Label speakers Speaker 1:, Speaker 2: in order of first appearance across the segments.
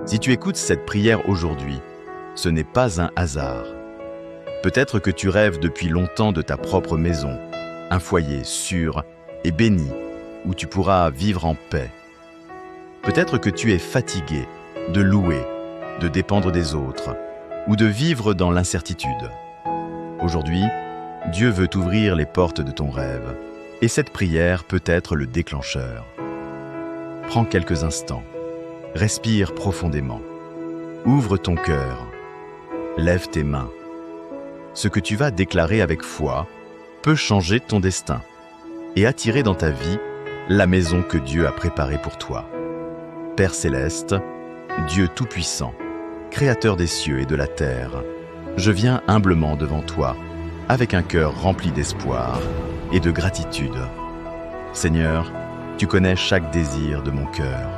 Speaker 1: Si tu écoutes cette prière aujourd'hui, ce n'est pas un hasard. Peut-être que tu rêves depuis longtemps de ta propre maison, un foyer sûr et béni, où tu pourras vivre en paix. Peut-être que tu es fatigué de louer, de dépendre des autres, ou de vivre dans l'incertitude. Aujourd'hui, Dieu veut t'ouvrir les portes de ton rêve, et cette prière peut être le déclencheur. Prends quelques instants, respire profondément, ouvre ton cœur, lève tes mains. Ce que tu vas déclarer avec foi peut changer ton destin et attirer dans ta vie la maison que Dieu a préparée pour toi. Père céleste, Dieu tout-puissant, Créateur des cieux et de la terre, je viens humblement devant toi, avec un cœur rempli d'espoir et de gratitude. Seigneur, tu connais chaque désir de mon cœur.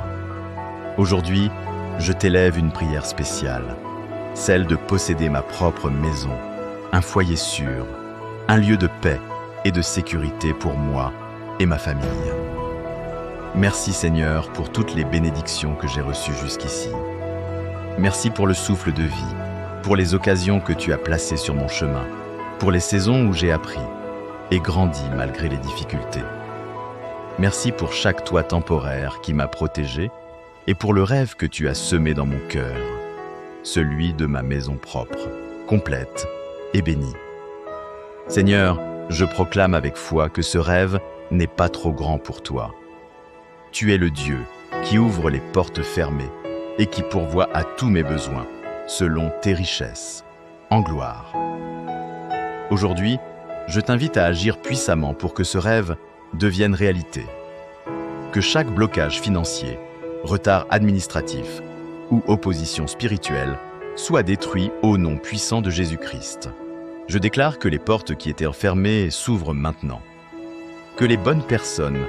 Speaker 1: Aujourd'hui, je t'élève une prière spéciale, celle de posséder ma propre maison, un foyer sûr, un lieu de paix et de sécurité pour moi et ma famille. Merci Seigneur pour toutes les bénédictions que j'ai reçues jusqu'ici. Merci pour le souffle de vie, pour les occasions que tu as placées sur mon chemin, pour les saisons où j'ai appris et grandi malgré les difficultés. Merci pour chaque toit temporaire qui m'a protégé et pour le rêve que tu as semé dans mon cœur, celui de ma maison propre, complète et bénie. Seigneur, je proclame avec foi que ce rêve n'est pas trop grand pour toi. Tu es le Dieu qui ouvre les portes fermées et qui pourvoit à tous mes besoins, selon tes richesses, en gloire. Aujourd'hui, je t'invite à agir puissamment pour que ce rêve devienne réalité. Que chaque blocage financier, retard administratif ou opposition spirituelle soit détruit au nom puissant de Jésus-Christ. Je déclare que les portes qui étaient fermées s'ouvrent maintenant. Que les bonnes personnes,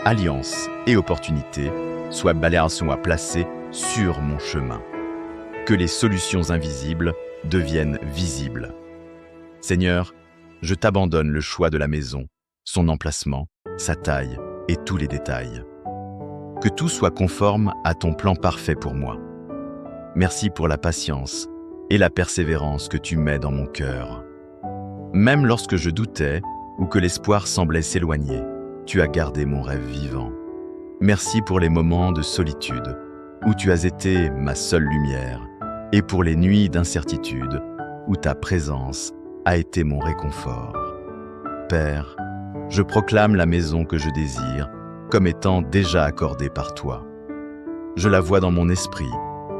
Speaker 1: alliances et opportunités soient placées sur mon chemin. Que les solutions invisibles deviennent visibles. Seigneur, je t'abandonne le choix de la maison, son emplacement, sa taille et tous les détails. Que tout soit conforme à ton plan parfait pour moi. Merci pour la patience et la persévérance que tu mets dans mon cœur. Même lorsque je doutais ou que l'espoir semblait s'éloigner, tu as gardé mon rêve vivant. Merci pour les moments de solitude où tu as été ma seule lumière et pour les nuits d'incertitude où ta présence a été mon réconfort. Père, je proclame la maison que je désire comme étant déjà accordée par toi. Je la vois dans mon esprit,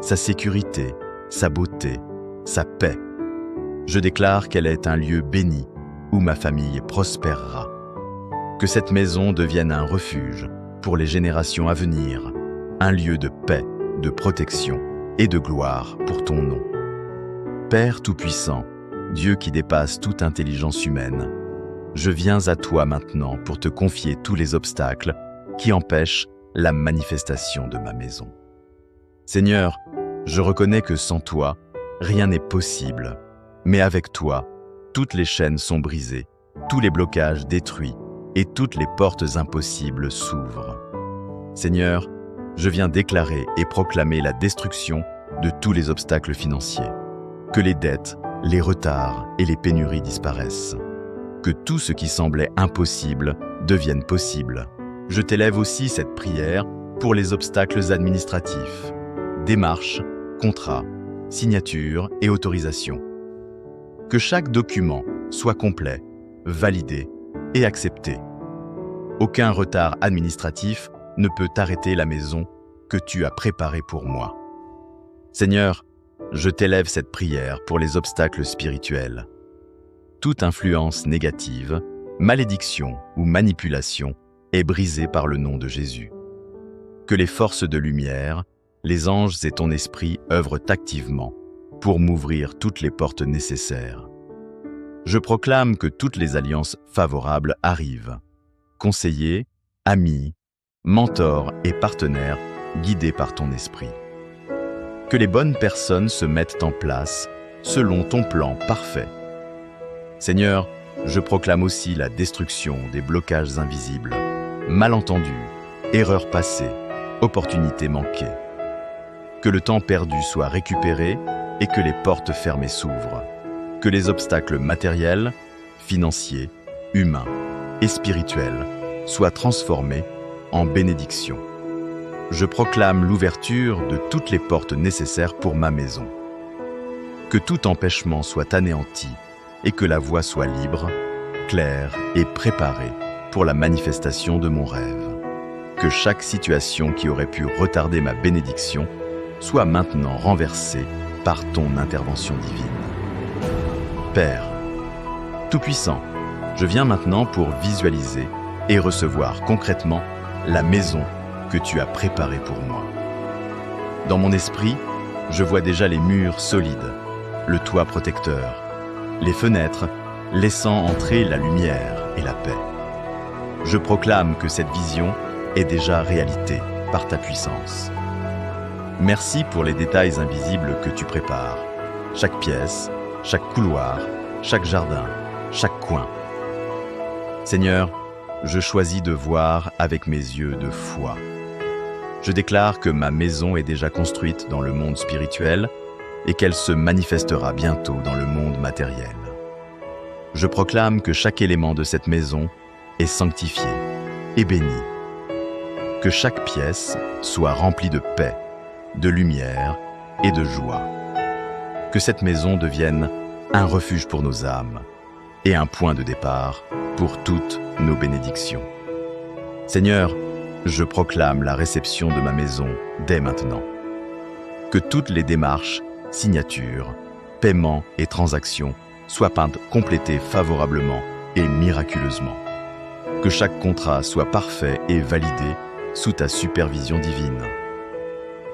Speaker 1: sa sécurité, sa beauté, sa paix. Je déclare qu'elle est un lieu béni où ma famille prospérera. Que cette maison devienne un refuge pour les générations à venir, un lieu de paix, de protection et de gloire pour ton nom. Père Tout-Puissant, Dieu qui dépasse toute intelligence humaine, je viens à toi maintenant pour te confier tous les obstacles qui empêchent la manifestation de ma maison. Seigneur, je reconnais que sans toi, rien n'est possible, mais avec toi, toutes les chaînes sont brisées, tous les blocages détruits et toutes les portes impossibles s'ouvrent. Seigneur, je viens déclarer et proclamer la destruction de tous les obstacles financiers. Que les dettes, les retards et les pénuries disparaissent. Que tout ce qui semblait impossible devienne possible. Je t'élève aussi cette prière pour les obstacles administratifs, démarches, contrats, signatures et autorisations. Que chaque document soit complet, validé et accepté. Aucun retard administratif ne peut arrêter la maison que tu as préparée pour moi. Seigneur, je t'élève cette prière pour les obstacles spirituels. Toute influence négative, malédiction ou manipulation est brisée par le nom de Jésus. Que les forces de lumière, les anges et ton esprit œuvrent activement pour m'ouvrir toutes les portes nécessaires. Je proclame que toutes les alliances favorables arrivent. Conseillers, amis, mentors et partenaires guidés par ton esprit. Que les bonnes personnes se mettent en place selon ton plan parfait. Seigneur, je proclame aussi la destruction des blocages invisibles, malentendus, erreurs passées, opportunités manquées. Que le temps perdu soit récupéré et que les portes fermées s'ouvrent. Que les obstacles matériels, financiers, humains et spirituels soient transformés en bénédictions. Je proclame l'ouverture de toutes les portes nécessaires pour ma maison. Que tout empêchement soit anéanti et que la voie soit libre, claire et préparée pour la manifestation de mon rêve. Que chaque situation qui aurait pu retarder ma bénédiction soit maintenant renversée par ton intervention divine. Père, Tout-Puissant, je viens maintenant pour visualiser et recevoir concrètement la maison que tu as préparée pour moi. Dans mon esprit, je vois déjà les murs solides, le toit protecteur, les fenêtres laissant entrer la lumière et la paix. Je proclame que cette vision est déjà réalité par ta puissance. Merci pour les détails invisibles que tu prépares. Chaque pièce, chaque couloir, chaque jardin, chaque coin. Seigneur, je choisis de voir avec mes yeux de foi. Je déclare que ma maison est déjà construite dans le monde spirituel et qu'elle se manifestera bientôt dans le monde matériel. Je proclame que chaque élément de cette maison est sanctifié et béni. Que chaque pièce soit remplie de paix, de lumière et de joie. Que cette maison devienne un refuge pour nos âmes et un point de départ pour toutes nos bénédictions. Seigneur, je proclame la réception de ma maison dès maintenant. Que toutes les démarches, signatures, paiements et transactions soient complétées favorablement et miraculeusement. Que chaque contrat soit parfait et validé sous ta supervision divine.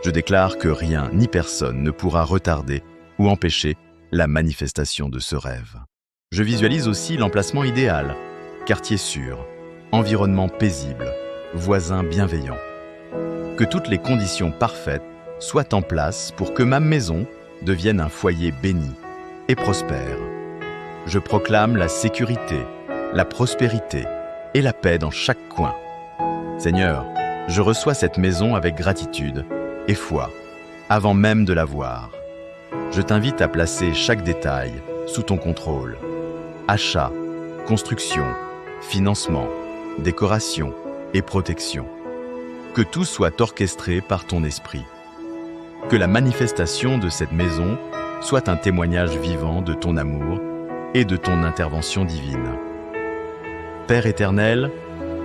Speaker 1: Je déclare que rien ni personne ne pourra retarder ou empêcher la manifestation de ce rêve. Je visualise aussi l'emplacement idéal, quartier sûr, environnement paisible, voisins bienveillants. Que toutes les conditions parfaites soient en place pour que ma maison devienne un foyer béni et prospère. Je proclame la sécurité, la prospérité et la paix dans chaque coin. Seigneur, je reçois cette maison avec gratitude et foi, avant même de la voir. Je t'invite à placer chaque détail sous ton contrôle. Achat, construction, financement, décoration et protection. Que tout soit orchestré par ton esprit. Que la manifestation de cette maison soit un témoignage vivant de ton amour et de ton intervention divine. Père éternel,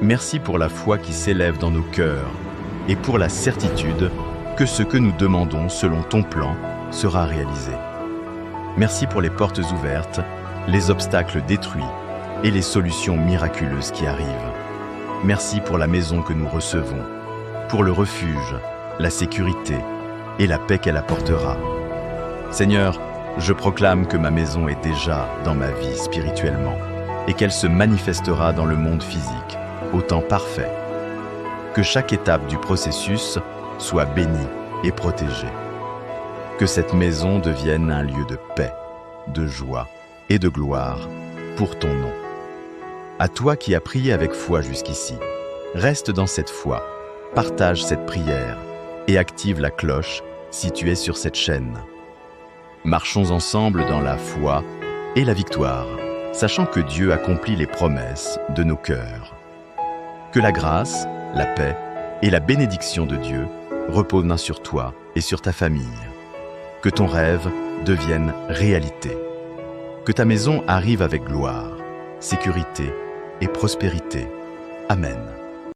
Speaker 1: merci pour la foi qui s'élève dans nos cœurs et pour la certitude que ce que nous demandons selon ton plan sera réalisé. Merci pour les portes ouvertes, les obstacles détruits et les solutions miraculeuses qui arrivent. Merci pour la maison que nous recevons, pour le refuge, la sécurité et la paix qu'elle apportera. Seigneur, je proclame que ma maison est déjà dans ma vie spirituellement et qu'elle se manifestera dans le monde physique au temps parfait. Que chaque étape du processus soit bénie et protégée. Que cette maison devienne un lieu de paix, de joie et de gloire pour ton nom. À toi qui as prié avec foi jusqu'ici, reste dans cette foi, partage cette prière et active la cloche si tu es sur cette chaîne. Marchons ensemble dans la foi et la victoire, sachant que Dieu accomplit les promesses de nos cœurs. Que la grâce, la paix et la bénédiction de Dieu reposent sur toi et sur ta famille. Que ton rêve devienne réalité. Que ta maison arrive avec gloire, sécurité et prospérité. Amen.